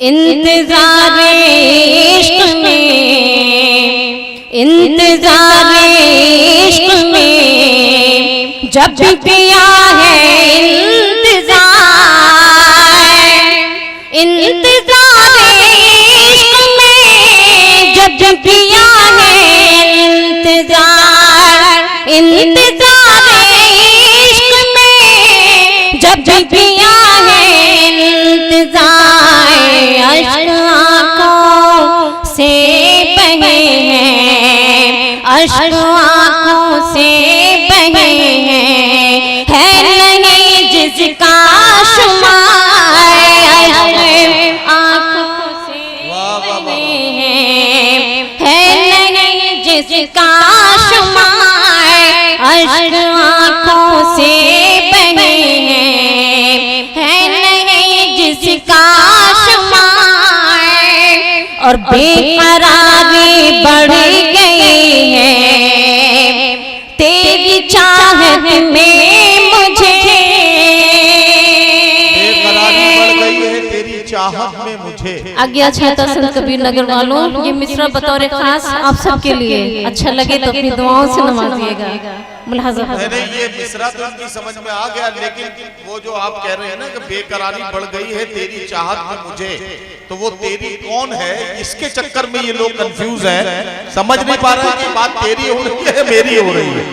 इंतज़ारे इश्क में, इंतज़ारे इश्क में जब किया है इंतज़ार, इंतज़ारे इश्क में जब किया है इंतज़ार, इंतज़ारे इश्क में जब किया है इंतज़ार, अश्क आँखों से बहे हैं, अश्क आँखों से बहे हैं, है नहीं जिसका शुमार, अश्क आँखों से बहे हैं, है नहीं जिसका शुमार, अश्क आँखों से बहे हैं, है नहीं जिसका और बेकरारी बढ़ गई है तेरी चाहत में मुझे, बेकरारी बढ़ गई है तेरी चाहत में मुझे। आज्ञा छाता संत कबीर नगर वालों, ये मिसरा बतौर खास आप सबके लिए, अच्छा लगे तो अपनी दुआओं से नवाजिएगा। नहीं, ये मिसरा तो इनकी समझ में आ गया, लेकिन वो जो आप कह रहे हैं ना कि बेकरारी बढ़ गई है तेरी चाहत में मुझे, तो वो तेरी कौन है, इसके चक्कर में ये लोग कंफ्यूज हैं, समझ नहीं पा रहे कि बात तेरी हो रही है मेरी हो रही है।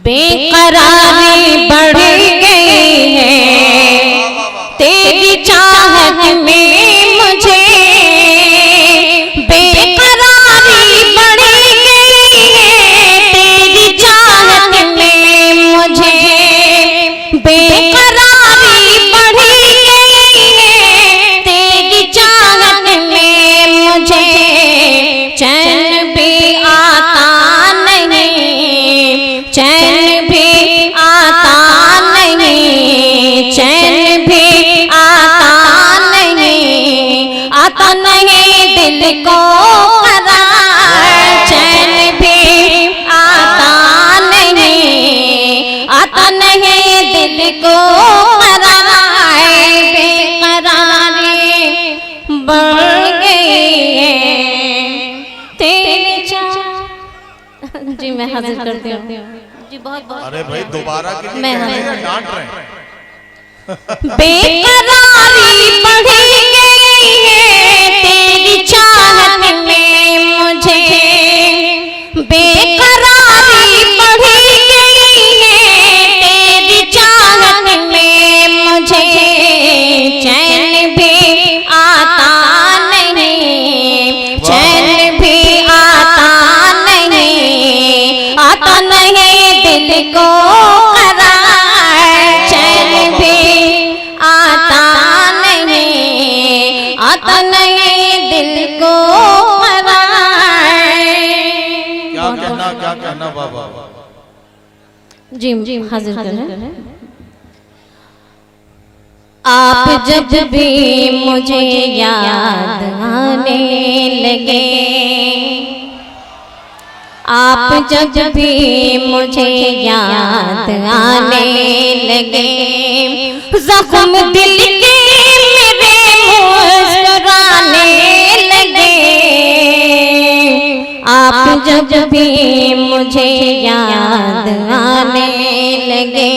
बेकरारी बढ़ गई है तेरी चाहत में मुझे, बेकरारी बढ़ गई है तेरी चाहत में मुझे, बेकरारी बढ़ गई है तेरी चाहत में मुझे, चैन भी आता नहीं, चैन भी आता नहीं, चैन भी आता नहीं दिल को करार, चैन भी आता नहीं दिल को करार, बेकरारी बढ़ गई है तेरी चाहत। जी मैं हाजिर करती हूँ जी, बहुत बहुत। अरे भाई दोबारा के लिए कह रहे हैं, डांट रहे हैं। बेकरारी बढ़ गई है तेरी चाहत में मुझे, बेकरारी बढ़ गई है तेरी चाहत में मुझे, चैन भी आता नहीं, चैन भी आता नहीं दिल को करार, चैन भी आता नहीं दिल को करार। क्या कहना बाबा? जी हाजिर करें। आप जब भी मुझे याद आने लगे, आप जब भी मुझे याद आने लगे, जख्म दिल के मेरे मुस्कुराने लगे, आप जब भी मुझे याद आने लगे,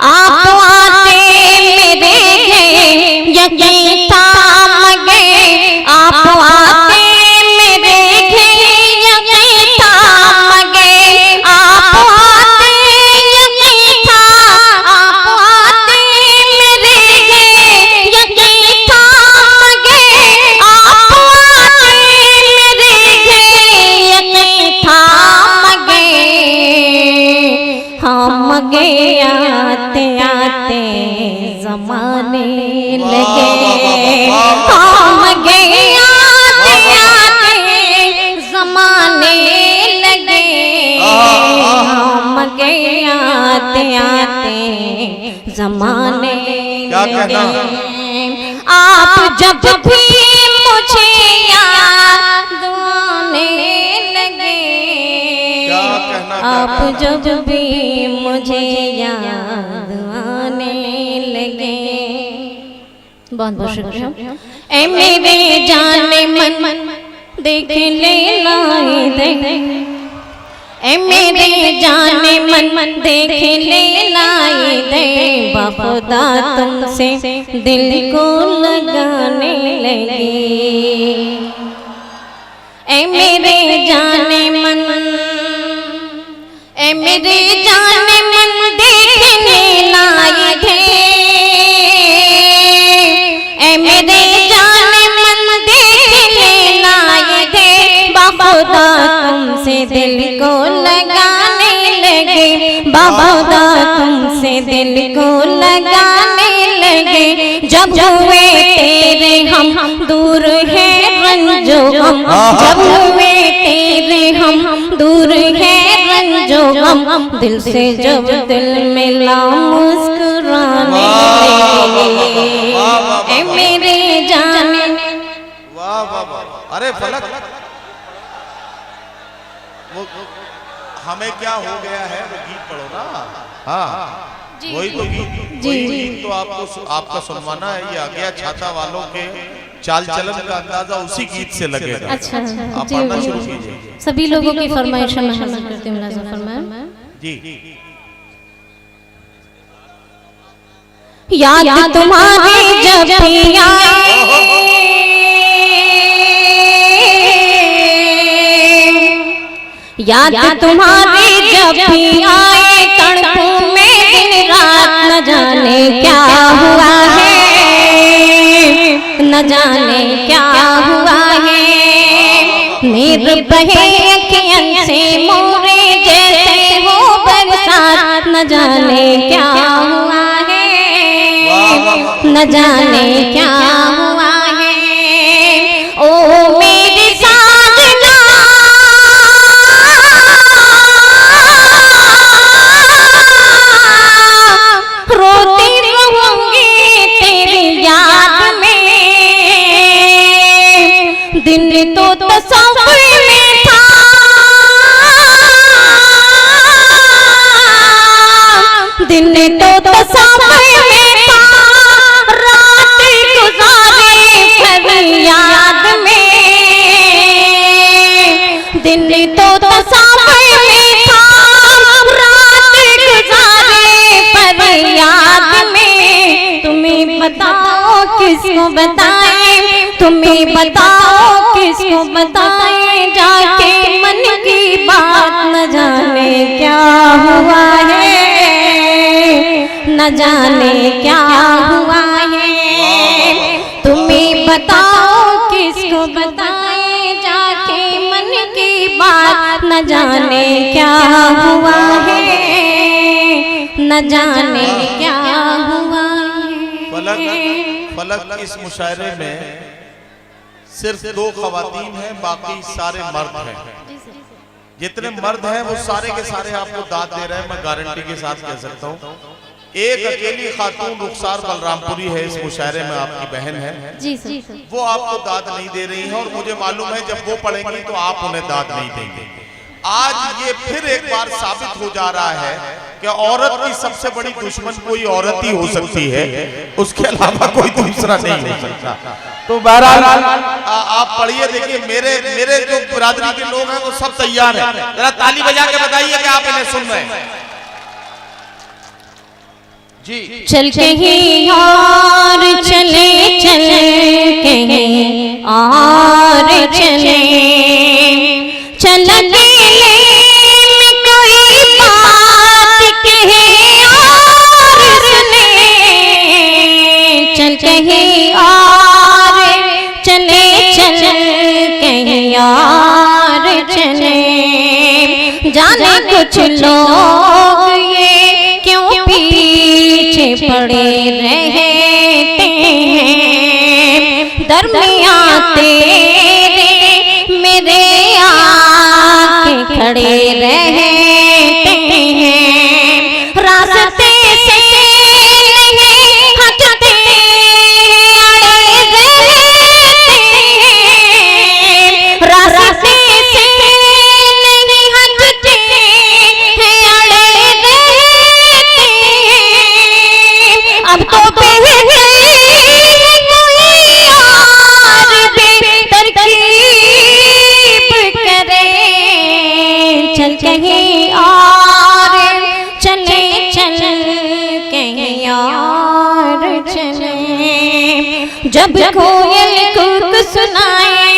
आप आते मेरे यकीन थाम गए, आप आते मेरे यकीन थाम गए, आप आते यकीन थाम, आप आते मेरे यकीन थाम गए, आप आते मेरे यकीन थाम गए, हम गए आते आते जमाने लगे, हम गए आते आते जमाने लगे, हम गए आते आते जमाने लगे, आप जब भी मुझे याद आने लगे, आप जब भी मुझे याद आने लगे, बहुत बहुत शुक्रिया। ए मेरे जाने मन देख ले लाई दे, ए मेरे जाने मन देख ले लाई दे, बाखुदा तुमसे दिल को लगाने लगी। ए मेरे जाने मन, ए मेरे जाने मन देखने लाई दे, ए मेरे जाने मन देखने लाई दे, बाखुदा तुमसे दिल को लगाने लगे, बाखुदा तुमसे दिल को लगाने लगे। जब हुए तेरे हम दूर है रंजो गम, जब हुए तेरे हम दूर है रंजो गम, दिल से जब दिल मिला मुस्कुराने लगे। ए मेरे जाने, वाह वाह वाह। अरे फलक, वो हमें क्या हो गया है, वो गीत पढ़ो ना। हाँ वही तो गीत, वही गीत तो आपका सुनवाना है। ये आ गया छाता वालों के चाल चलन का अंदाजा उसी गीत से लगेगा। अच्छा आप पढ़ना शुरू कीजिए। सभी लोगों की फरमाइश में हाजिर करते हैं मुलाज़िम फरमाएं। जी। याद तुम्हारी जब भी आए, याद तुम्हारी जब भी आए, तड़पूं में दिन रात, न जाने क्या हुआ है, न जाने क्या हुआ है। नीर बहे अखियन से मोरे जैसे हो बरसात, न जाने क्या हुआ है, न जाने क्या हुआ है। ओ मेरे साजना, रोती रहूंगी तेरी याद में, दिन तो तस्वीर में था, दिन तो तस्वीर में था, रात गुजारी फरियाद में, दिन तो तस्वीर में था, रात गुजारी फरियाद में। तुम्हें बताओ किसको बताएं, तुम्हें बताओ किसको बताएं, जाके मन की बात, न जाने क्या हुआ है, न जाने क्या हुआ है। तुम्हें बताओ किसको बताएं, जाके मन की बात, न जाने क्या हुआ है, न जाने क्या हुआ है। फलक इस मुशायरे में सिर्फ 2 खवातीन हैं, बाकी सारे मर्द हैं। जितने मर्द हैं वो सारे के सारे आपको दाद दे रहे हैं, मैं गारंटी के साथ कह सकता हूँ। एक अकेली खातून रुखसार बलरामपुरी है इस मुशायरे में, आपकी बहन है जी सर, वो आपको दाद नहीं दे रही है, और मुझे मालूम है जब वो पढ़ेंगी तो आप उन्हें दाद नहीं देंगे। आज ये फिर एक बार साबित हो जा रहा है कि औरत की सबसे बड़ी दुश्मन कोई औरत ही हो सकती है, उसके अलावा कोई दूसरा नहीं हो सकता। तो बहरहाल आप पढ़िए, देखिए मेरे जो बिरादरी के लोग हैं वो सब तैयार हैं। जरा ताली बजा के बताइए कि आप इन्हें सुन रहे हैं। जी। चल कहीं और चले, चल कहीं और चले, चल अकेले में कोई बात कहे और सुने, चल कहीं और चले, चल कहीं और चले। जाने कुछ लोग ये क्यों पीछे पड़े रहते हैं, दरमियां तेरे मेरे आके खड़े रहते हैं, रास्ते से नहीं हटते, अड़े रहते हैं, रास्ते से नहीं हटते हैं, अड़े रहते हैं। अब तो बेहतर चले, जब कोयल कूक सुनाए,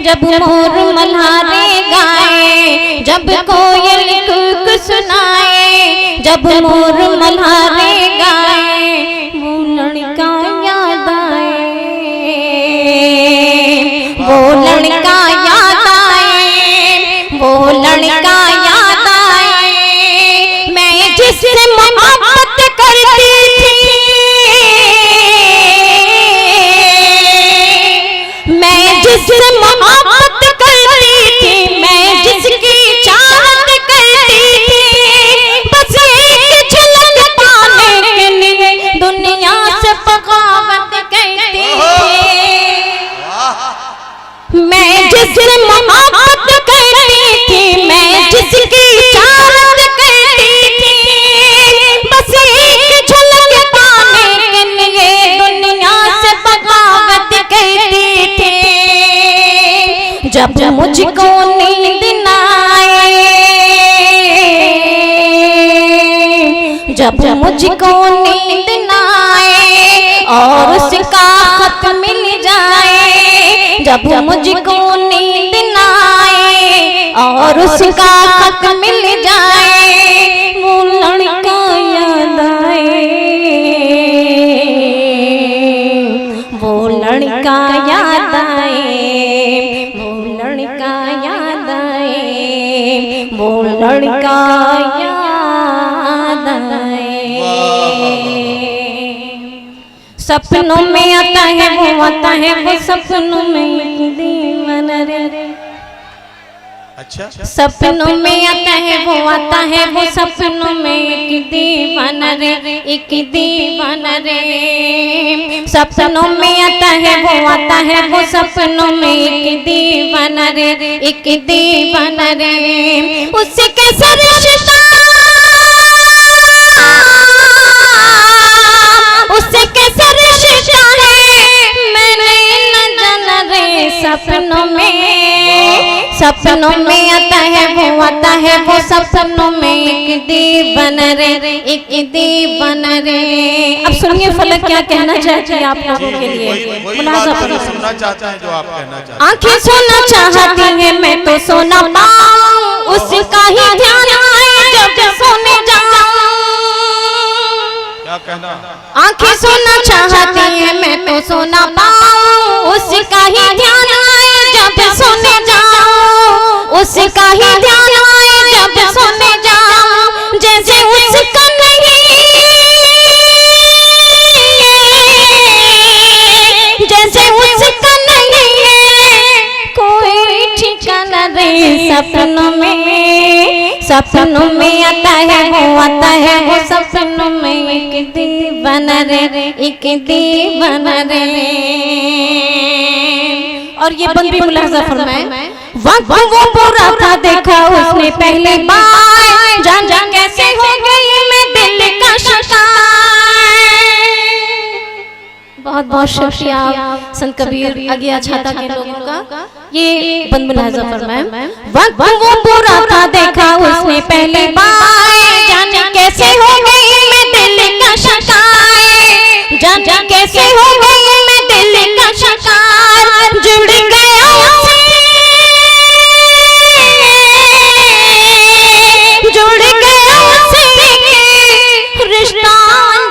जब मोर मल्हारे गाए, जब कोयल कूक सुनाए, जब मोर मल्हारे गाए, वो लड़का याद आए, वो लड़का याद आए, वो लड़का याद आए, मैं जिससे मोहब्बत करती थी, मैं जिससे मोहब्बत करती थी, मैं जिसकी चाहत करती थी, बस एक झलक पाने के लिए दुनिया से बगावत करती थी। मैं जिससे मोहब्बत करती थी, मैं जिसकी चाहत करती थी, बस एक झलक पाने के लिए दुनिया से बगावत करती थी। जब मुझको नींद न आए, जब मुझको नींद न आए और उसका खत मिल जाए, जब मुझको नींद न आए और उसका खत मिल जाए, वो लड़का याद आए, वो लड़का याद आए, वो लड़का याद आए, वो लड़का याद आए। सपनों में आता है वो, आता है वो सपनों में एक दीवाना रे। अच्छा, सपनों में आता है वो, आता है वो सपनों में एक दीवाना रे, एक दीवाना रे। सपनों में आता है वो, आता है वो सपनों में एक दीवाना रे, एक दीवाना रे। उससे कैसा रिश्ता, उससे कैसा रिश्ता है मैंने न जाना रे। सपनों में, सपनों में आता है वो, आता है वो सपनों में एक दीवाना रे, एक दीवाना रे। अब सुनिए फलक क्या कहना चाहती है आप लोगों के लिए, मुलाजा सुनना चाहता है जो आप कहना चाहते हैं। आंखें सोना चाहती है मैं तो सोना पाऊं, उसका ही ध्यान आए जब सोने जाऊं। क्या कहना? आंखें सोना चाहती है मैं तो सोना पाऊं, उसका ही ध्यान आए जब सोने जाऊं, उसका ही ध्यान आए जब सोने जाऊं। जैसे उसका नहीं, जैसे उसका नहीं है कोई ठिकाना रे। सपनों में, सपनों में आता है वो, आता है वो सपनों में एक दीवाना रे, एक दीवाना रे। और ये बंद भी मुलाजा फरमाए। वक्त वो बुरा था देखा उसने पहली बार, जान जान कैसे हो गई मैं दिल का शिकार। बहुत बहुत शुक्रिया संत कबीर अगिया छाता के लोगों का। ये बंद मुलाजा फरमाए। वक्त वो बुरा था देखा उसने पहली बार, जान कैसे हो गई मैं दिल का शिकार, जान जान कैसे हो गई मैं दिल का शिकार। जुड़ गया उससे, जुड़ गया उससे रिश्ता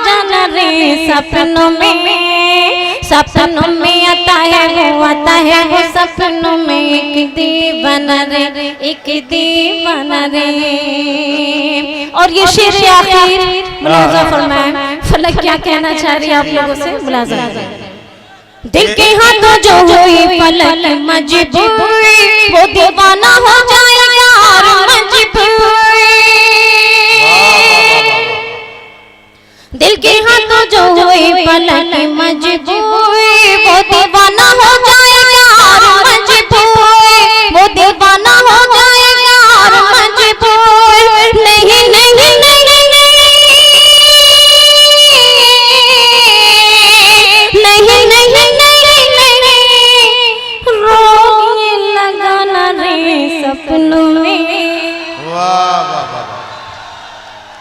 जान रे। सपनों में, सपनों में आता है वो, आता है वो सपनों में एक दीवाना रे, एक दीवाना रे। और ये शेर आखिर मुलाजा फरमाए। फलक क्या कहना चाह रही है आप लोगों से, मुलाजा। दिल के हाथों जो हुई फलक मजबूर, वो दीवाना हो जाएगा और मजबूर। दिल के हाथों जो हुई फलक मजबूर,